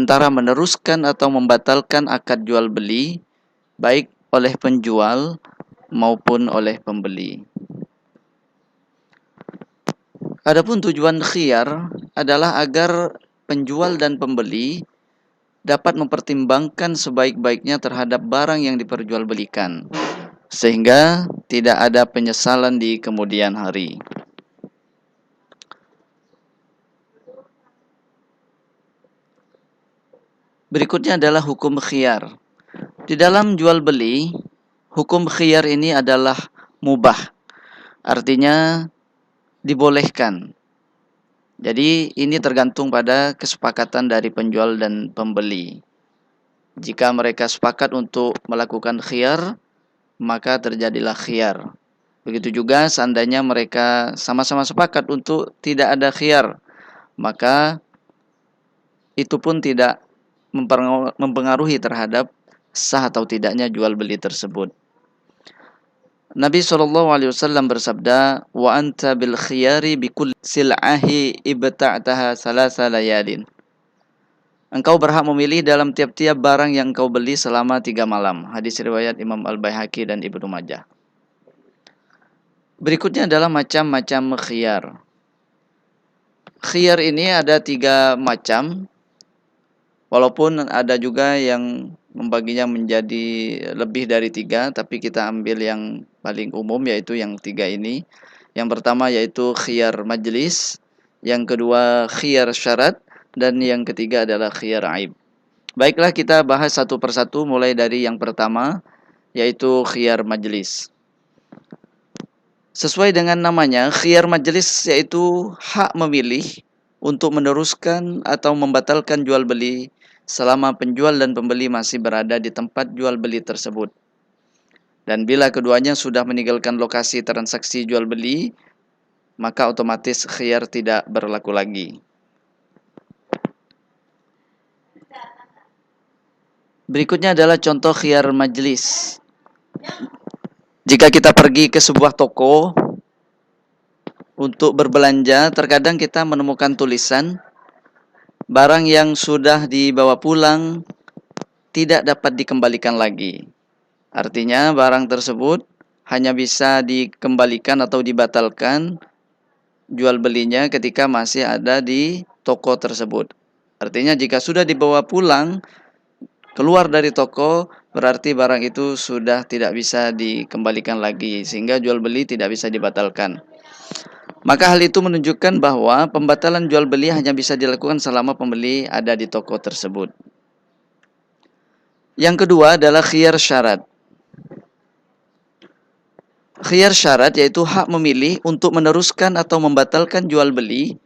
antara meneruskan atau membatalkan akad jual beli baik oleh penjual maupun oleh pembeli. Adapun tujuan khiyar adalah agar penjual dan pembeli dapat mempertimbangkan sebaik-baiknya terhadap barang yang diperjualbelikan, sehingga tidak ada penyesalan di kemudian hari. Berikutnya adalah hukum khiyar. Di dalam jual beli, hukum khiyar ini adalah mubah, artinya dibolehkan. Jadi ini tergantung pada kesepakatan dari penjual dan pembeli. Jika mereka sepakat untuk melakukan khiyar, maka terjadilah khiyar. Begitu juga seandainya mereka sama-sama sepakat untuk tidak ada khiyar, maka itu pun tidak mempengaruhi terhadap sah atau tidaknya jual beli tersebut. Nabi SAW bersabda, "Wa anta bil khiyari bi kulli sil'ahi ibta'taha salasa layalin." Engkau berhak memilih dalam tiap-tiap barang yang engkau beli selama 3 malam. Hadis riwayat Imam Al-Baihaqi dan Ibnu Majah. Berikutnya adalah macam-macam khiyar. Khiyar ini ada 3 macam, walaupun ada juga yang membaginya menjadi lebih dari 3, tapi kita ambil yang paling umum, yaitu yang 3 ini. Yang pertama yaitu khiyar majlis, yang kedua khiyar syarat, dan yang ketiga adalah khiyar aib. Baiklah, kita bahas satu persatu, mulai dari yang pertama yaitu khiyar majlis. Sesuai dengan namanya, khiyar majlis yaitu hak memilih untuk meneruskan atau membatalkan jual beli selama penjual dan pembeli masih berada di tempat jual beli tersebut. Dan bila keduanya sudah meninggalkan lokasi transaksi jual beli, maka otomatis khiyar tidak berlaku lagi. Berikutnya adalah contoh khiyar majlis. Jika kita pergi ke sebuah toko untuk berbelanja, terkadang kita menemukan tulisan barang yang sudah dibawa pulang tidak dapat dikembalikan lagi. Artinya barang tersebut hanya bisa dikembalikan atau dibatalkan jual belinya ketika masih ada di toko tersebut. Artinya jika sudah dibawa pulang, keluar dari toko, berarti barang itu sudah tidak bisa dikembalikan lagi, sehingga jual beli tidak bisa dibatalkan. Maka hal itu menunjukkan bahwa pembatalan jual beli hanya bisa dilakukan selama pembeli ada di toko tersebut. Yang kedua adalah khiyar syarat. Khiyar syarat yaitu hak memilih untuk meneruskan atau membatalkan jual beli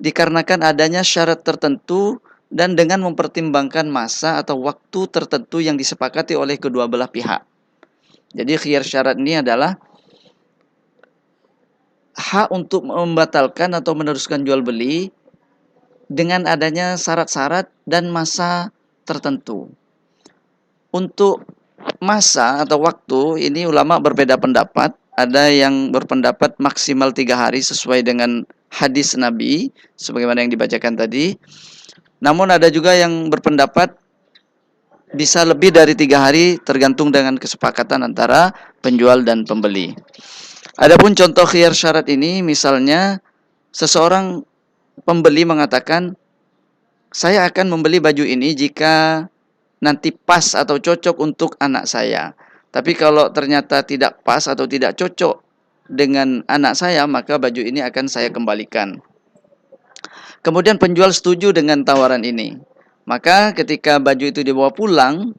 dikarenakan adanya syarat tertentu dan dengan mempertimbangkan masa atau waktu tertentu yang disepakati oleh kedua belah pihak. Jadi khiyar syarat ini adalah hak untuk membatalkan atau meneruskan jual beli dengan adanya syarat-syarat dan masa tertentu. Untuk masa atau waktu ini ulama berbeda pendapat. Ada yang berpendapat maksimal 3 hari sesuai dengan hadis Nabi sebagaimana yang dibacakan tadi. Namun ada juga yang berpendapat bisa lebih dari 3 hari tergantung dengan kesepakatan antara penjual dan pembeli. Adapun contoh khiyar syarat ini, misalnya seseorang pembeli mengatakan, saya akan membeli baju ini jika nanti pas atau cocok untuk anak saya. Tapi kalau ternyata tidak pas atau tidak cocok dengan anak saya, maka baju ini akan saya kembalikan. Kemudian penjual setuju dengan tawaran ini. Maka ketika baju itu dibawa pulang,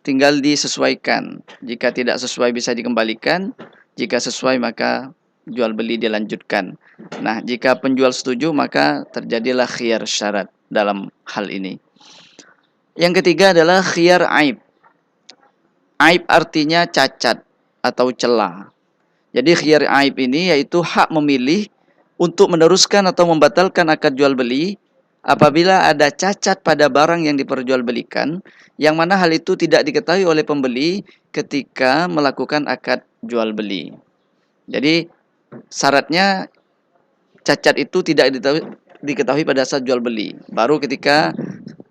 tinggal disesuaikan. Jika tidak sesuai bisa dikembalikan, jika sesuai maka jual beli dilanjutkan. Nah, jika penjual setuju maka terjadilah khiyar syarat dalam hal ini. Yang ketiga adalah khiyar aib. Aib artinya cacat atau celah. Jadi khiyar aib ini yaitu hak memilih untuk meneruskan atau membatalkan akad jual beli apabila ada cacat pada barang yang diperjualbelikan, yang mana hal itu tidak diketahui oleh pembeli ketika melakukan akad jual beli. Jadi syaratnya cacat itu tidak diketahui pada saat jual beli. Baru ketika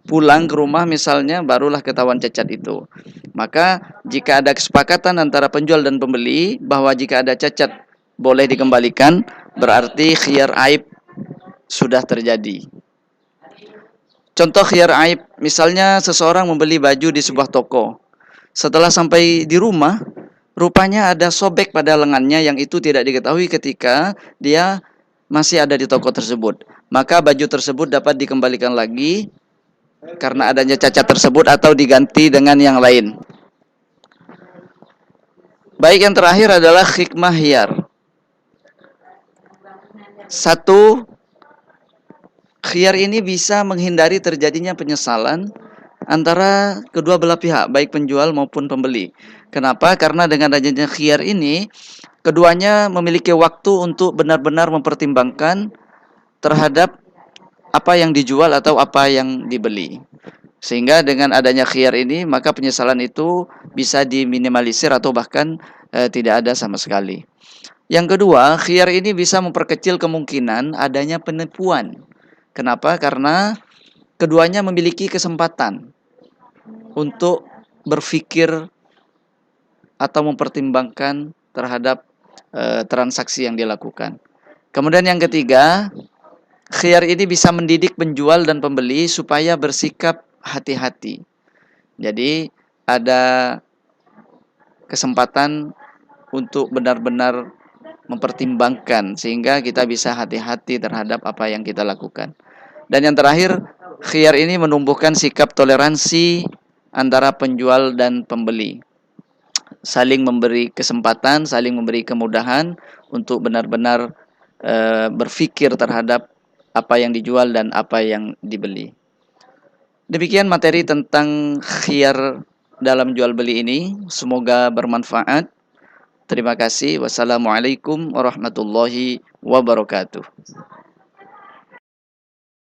pulang ke rumah misalnya barulah ketahuan cacat itu. Maka jika ada kesepakatan antara penjual dan pembeli bahwa jika ada cacat boleh dikembalikan, berarti khiyar aib sudah terjadi. Contoh khiyar aib, misalnya seseorang membeli baju di sebuah toko. Setelah sampai di rumah, rupanya ada sobek pada lengannya yang itu tidak diketahui ketika dia masih ada di toko tersebut. Maka baju tersebut dapat dikembalikan lagi karena adanya cacat tersebut atau diganti dengan yang lain. Baik, yang terakhir adalah hikmah khiyar. Satu, khiyar ini bisa menghindari terjadinya penyesalan antara kedua belah pihak, baik penjual maupun pembeli. Kenapa? Karena dengan adanya khiyar ini, keduanya memiliki waktu untuk benar-benar mempertimbangkan terhadap apa yang dijual atau apa yang dibeli. Sehingga dengan adanya khiyar ini, maka penyesalan itu bisa diminimalisir atau bahkan tidak ada sama sekali. Yang kedua, khiyar ini bisa memperkecil kemungkinan adanya penipuan. Kenapa? Karena keduanya memiliki kesempatan untuk berpikir atau mempertimbangkan terhadap transaksi yang dilakukan. Kemudian yang ketiga, khiyar ini bisa mendidik penjual dan pembeli supaya bersikap hati-hati. Jadi ada kesempatan untuk benar-benar mempertimbangkan sehingga kita bisa hati-hati terhadap apa yang kita lakukan. Dan yang terakhir, khiyar ini menumbuhkan sikap toleransi antara penjual dan pembeli. Saling memberi kesempatan, saling memberi kemudahan untuk benar-benar berpikir terhadap apa yang dijual dan apa yang dibeli. Demikian materi tentang khiyar dalam jual beli ini. Semoga bermanfaat. Terima kasih. Wassalamualaikum warahmatullahi wabarakatuh.